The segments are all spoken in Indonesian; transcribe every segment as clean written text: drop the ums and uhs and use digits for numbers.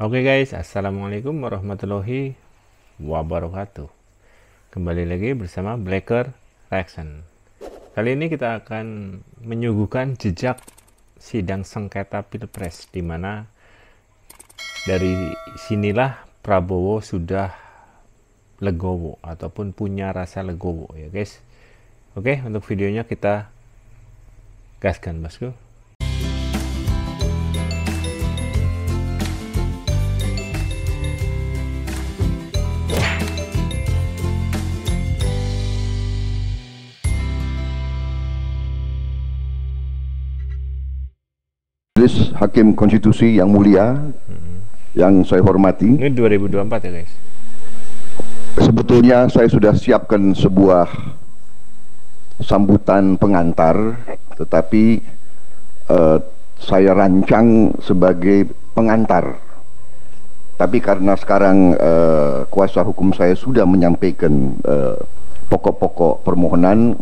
Oke guys, assalamualaikum warahmatullahi wabarakatuh. Kembali lagi bersama Blacker Reaction. Kali ini kita akan menyuguhkan jejak sidang sengketa Pilpres, di mana dari sinilah Prabowo sudah legowo ataupun punya rasa legowo ya guys. Oke, untuk videonya kita gaskan bosku. Majelis Hakim Konstitusi yang mulia, yang saya hormati. Ini 2024 ya guys. Sebetulnya saya sudah siapkan sebuah sambutan pengantar, tetapi saya rancang sebagai pengantar. Tapi karena sekarang kuasa hukum saya sudah menyampaikan pokok-pokok permohonan,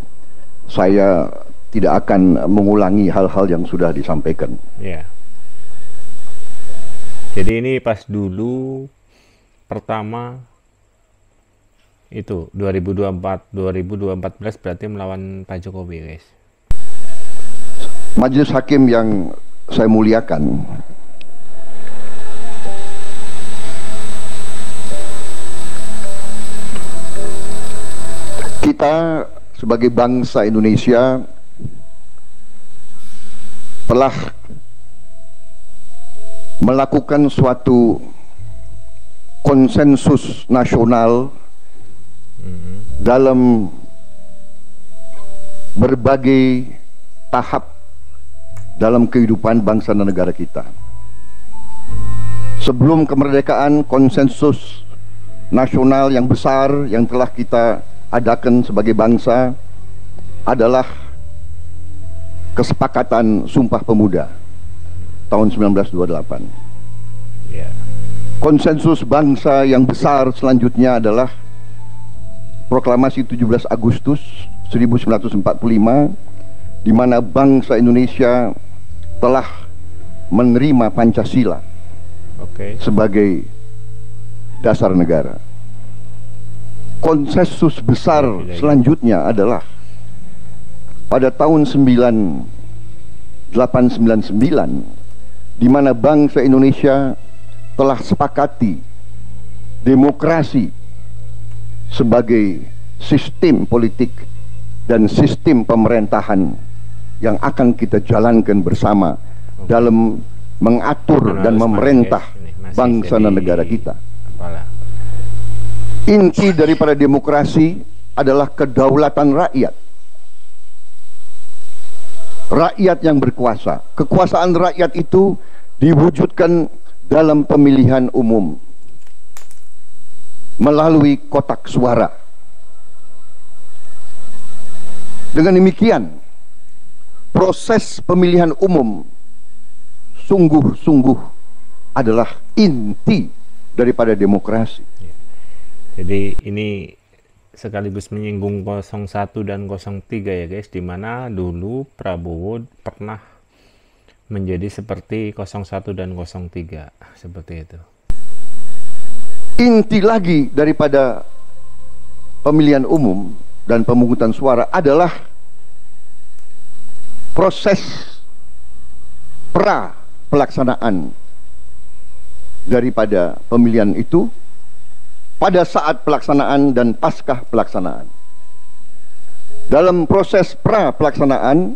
saya tidak akan mengulangi hal-hal yang sudah disampaikan. Ya. Jadi ini pas dulu pertama itu 2014 berarti melawan Pak Jokowi guys. Majelis Hakim yang saya muliakan, kita sebagai bangsa Indonesia telah melakukan suatu konsensus nasional dalam berbagai tahap dalam kehidupan bangsa dan negara kita. Sebelum kemerdekaan, konsensus nasional yang besar yang telah kita adakan sebagai bangsa adalah Kesepakatan Sumpah Pemuda tahun 1928. Yeah. Konsensus bangsa yang besar selanjutnya adalah Proklamasi 17 Agustus 1945, di mana bangsa Indonesia telah menerima Pancasila sebagai dasar negara. Konsensus besar selanjutnya adalah pada tahun 1899, di mana bangsa Indonesia telah sepakati demokrasi sebagai sistem politik dan sistem pemerintahan yang akan kita jalankan bersama dalam mengatur dan memerintah bangsa dan negara kita. Inti daripada demokrasi adalah kedaulatan rakyat. Rakyat yang berkuasa. Kekuasaan rakyat itu diwujudkan dalam pemilihan umum melalui kotak suara. Dengan demikian, proses pemilihan umum sungguh-sungguh adalah inti daripada demokrasi. Jadi ini sekaligus menyinggung 01 dan 03 ya guys, dimana dulu Prabowo pernah menjadi seperti 01 dan 03 seperti itu. Inti lagi daripada pemilihan umum dan pemungutan suara adalah proses pra pelaksanaan daripada pemilihan itu, pada saat pelaksanaan dan pasca pelaksanaan. Dalam proses pra pelaksanaan,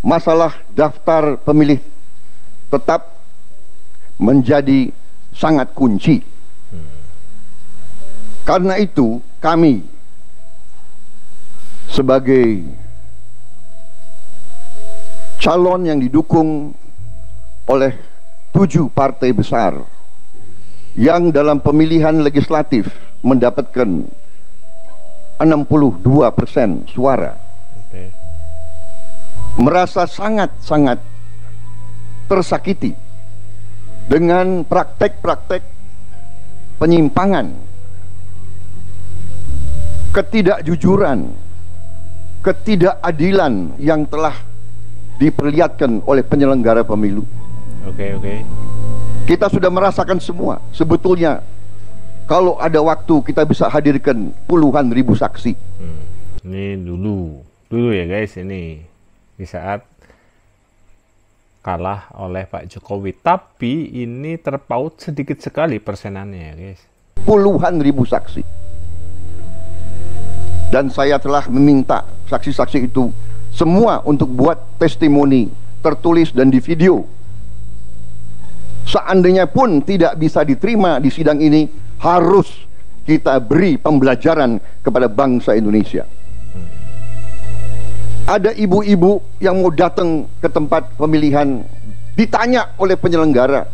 masalah daftar pemilih tetap menjadi sangat kunci. Karena itu kami sebagai calon yang didukung oleh 7 partai besar yang dalam pemilihan legislatif mendapatkan 62% suara, merasa sangat-sangat tersakiti dengan praktek-praktek penyimpangan, ketidakjujuran, ketidakadilan yang telah diperlihatkan oleh penyelenggara pemilu. Kita sudah merasakan semua. Sebetulnya kalau ada waktu kita bisa hadirkan puluhan ribu saksi. Ini dulu ya guys, ini di saat kalah oleh Pak Jokowi, tapi ini terpaut sedikit sekali persenannya ya guys. Puluhan ribu saksi. Dan saya telah meminta saksi-saksi itu semua untuk buat testimoni tertulis dan di video. Seandainya pun tidak bisa diterima di sidang ini, harus kita beri pembelajaran kepada bangsa Indonesia. Ada ibu-ibu yang mau datang ke tempat pemilihan, ditanya oleh penyelenggara,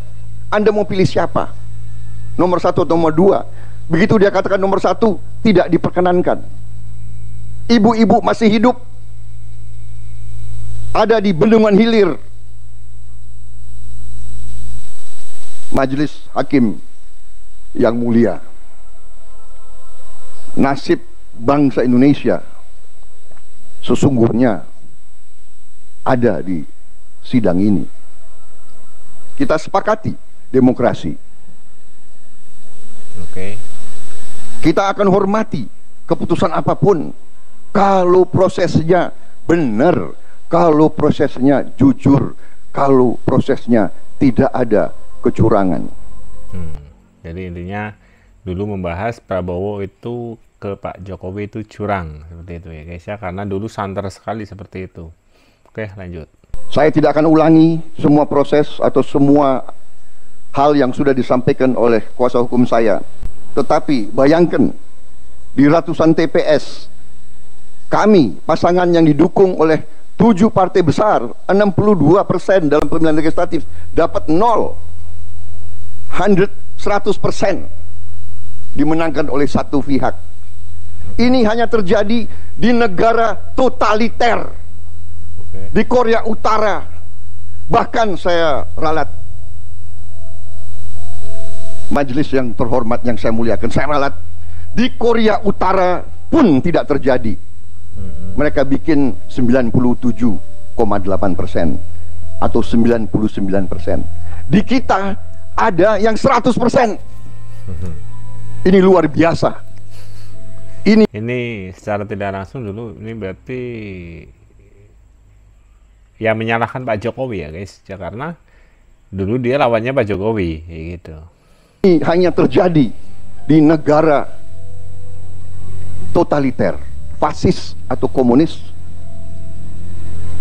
Anda mau pilih siapa? Nomor 1 atau nomor 2? Begitu dia katakan nomor 1, tidak diperkenankan. Ibu-ibu masih hidup, ada di Bendungan Hilir. Majelis Hakim yang mulia, nasib bangsa Indonesia sesungguhnya ada di sidang ini. Kita sepakati demokrasi. Oke. Kita akan hormati keputusan apapun kalau prosesnya benar, kalau prosesnya jujur, kalau prosesnya tidak ada kecurangan. Jadi intinya dulu membahas Prabowo itu ke Pak Jokowi itu curang, seperti itu ya guys ya, karena dulu santer sekali seperti itu. Oke, lanjut. Saya tidak akan ulangi semua proses atau semua hal yang sudah disampaikan oleh kuasa hukum saya. Tetapi bayangkan, di ratusan TPS kami, pasangan yang didukung oleh 7 partai besar, 62% dalam pemilihan legislatif, dapat 0. 100% dimenangkan oleh satu pihak. Ini hanya terjadi di negara totaliter, di Korea Utara. Bahkan saya ralat, majelis yang terhormat yang saya muliakan, saya ralat, di Korea Utara pun tidak terjadi. Mereka bikin 97,8% atau 99%. Di kita ada yang 100%. Ini luar biasa. Ini secara tidak langsung dulu ini berarti ya menyalahkan Pak Jokowi ya guys ya, karena dulu dia lawannya Pak Jokowi ya gitu. Ini hanya terjadi di negara totaliter, fasis atau komunis.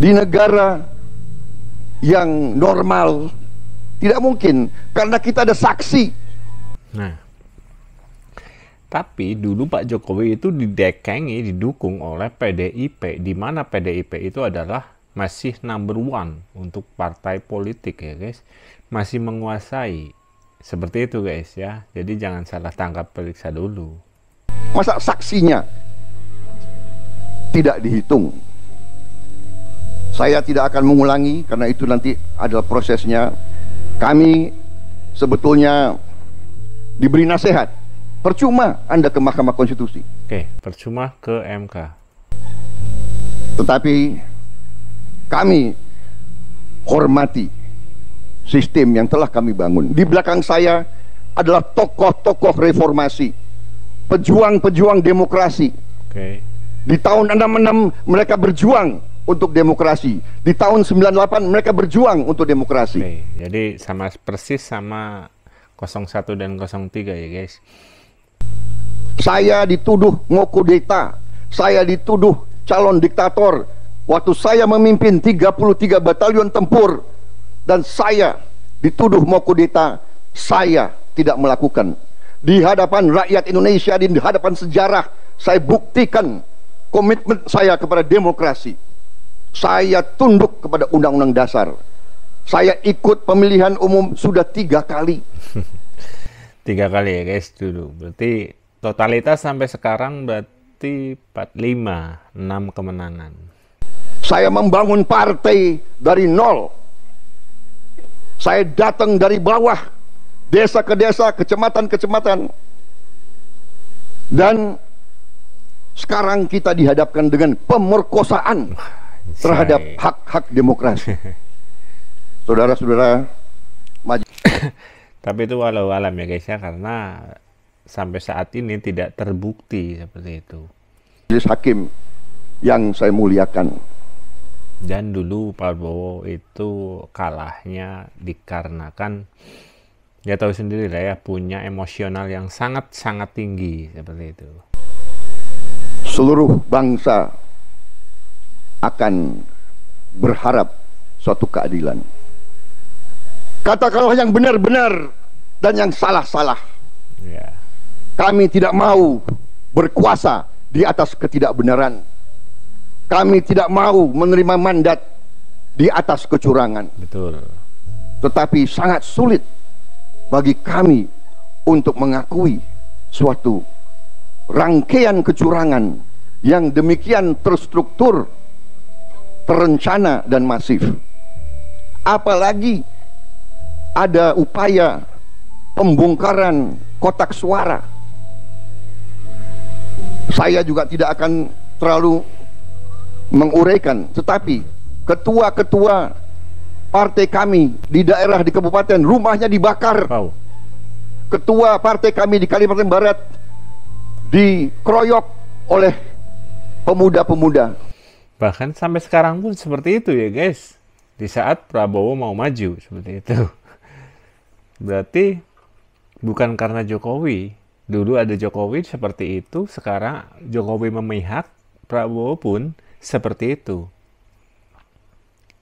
Di negara yang normal tidak mungkin, karena kita ada saksi. Nah, tapi dulu Pak Jokowi itu didekengi, didukung oleh PDIP, di mana PDIP itu adalah masih number one untuk partai politik ya guys, masih menguasai. Seperti itu guys ya, jadi jangan salah tangkap, periksa dulu. Masa saksinya tidak dihitung? Saya tidak akan mengulangi karena itu nanti adalah prosesnya. Kami sebetulnya diberi nasihat, percuma Anda ke Mahkamah Konstitusi. Oke, percuma ke MK. Tetapi kami hormati sistem yang telah kami bangun. Di belakang saya adalah tokoh-tokoh reformasi, pejuang-pejuang demokrasi. Oke. Di tahun 66 mereka berjuang untuk demokrasi. Di tahun 98 mereka berjuang untuk demokrasi. Oke, jadi sama persis sama 01 dan 03 ya guys. Saya dituduh mau kudeta, saya dituduh calon diktator waktu saya memimpin 33 batalion tempur, dan saya dituduh mau kudeta. Saya tidak melakukan. Di hadapan rakyat Indonesia, di hadapan sejarah, saya buktikan komitmen saya kepada demokrasi. Saya tunduk kepada undang-undang dasar. Saya ikut pemilihan umum sudah 3 kali. 3 kali ya guys dulu. Berarti totalitas sampai sekarang berarti 45, 6 kemenangan. Saya membangun partai dari nol. Saya datang dari bawah, desa ke desa, kecamatan ke kecamatan. Dan sekarang kita dihadapkan dengan pemerkosaan terhadap hak-hak demokrasi. Saudara-saudara, Tapi itu walau alam ya guys ya, karena sampai saat ini tidak terbukti seperti itu. Majelis Hakim yang saya muliakan. Dan dulu Prabowo itu kalahnya dikarenakan ya tahu sendiri lah ya, punya emosional yang sangat-sangat tinggi seperti itu. Seluruh bangsa akan berharap suatu keadilan. Katakanlah yang benar-benar dan yang salah-salah. Ya. Kami tidak mau berkuasa di atas ketidakbenaran. Kami tidak mau menerima mandat di atas kecurangan. Betul. Tetapi sangat sulit bagi kami untuk mengakui suatu rangkaian kecurangan yang demikian terstruktur, terencana dan masif. Apalagi ada upaya pembongkaran kotak suara. Saya juga tidak akan terlalu menguraikan, tetapi ketua-ketua partai kami di daerah di kabupaten rumahnya dibakar. Wow. Ketua partai kami di Kalimantan Barat dikeroyok oleh pemuda-pemuda. Bahkan sampai sekarang pun seperti itu ya guys. Di saat Prabowo mau maju seperti itu. Berarti bukan karena Jokowi. Dulu ada Jokowi seperti itu, sekarang Jokowi memihak, Prabowo pun seperti itu.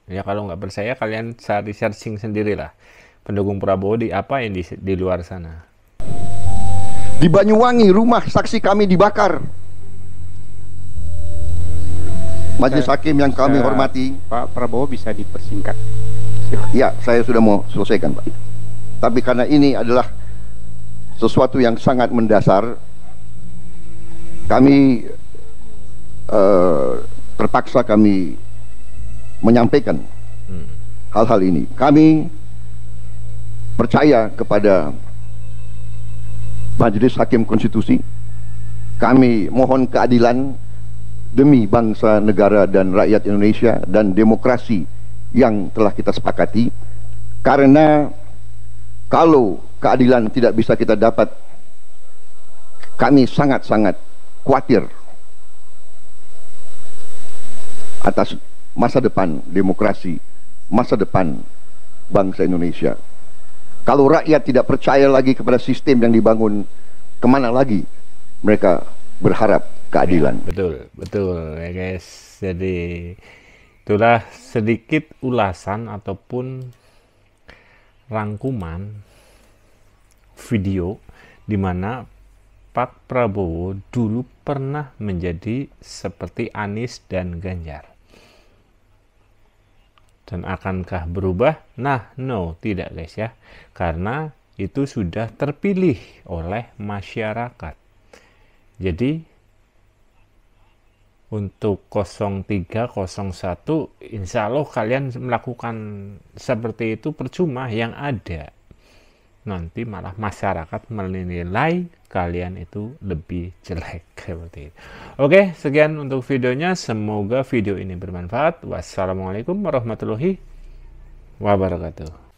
Ya kalau nggak percaya kalian cari searching sendirilah. Pendukung Prabowo di apa yang di luar sana. Di Banyuwangi rumah saksi kami dibakar. Majelis Hakim yang kami hormati. Pak Prabowo bisa dipersingkat. Ya, saya sudah mau selesaikan, Pak. Tapi karena ini adalah sesuatu yang sangat mendasar, kami terpaksa kami menyampaikan hal-hal ini. Kami percaya kepada Majelis Hakim Konstitusi. Kami mohon keadilan demi bangsa, negara dan rakyat Indonesia dan demokrasi yang telah kita sepakati. Karena kalau keadilan tidak bisa kita dapat, kami sangat-sangat khawatir atas masa depan demokrasi, masa depan bangsa Indonesia. Kalau rakyat tidak percaya lagi kepada sistem yang dibangun, kemana lagi mereka berharap keadilan? Ya, betul ya guys. Jadi itulah sedikit ulasan ataupun rangkuman video di mana Pak Prabowo dulu pernah menjadi seperti Anies dan Ganjar. Dan akankah berubah? Nah, no, tidak guys ya. Karena itu sudah terpilih oleh masyarakat. Jadi untuk 03, 01 insya Allah kalian melakukan seperti itu percuma, yang ada nanti malah masyarakat menilai kalian itu lebih jelek seperti itu. Oke, sekian untuk videonya, semoga video ini bermanfaat. Wassalamualaikum warahmatullahi wabarakatuh.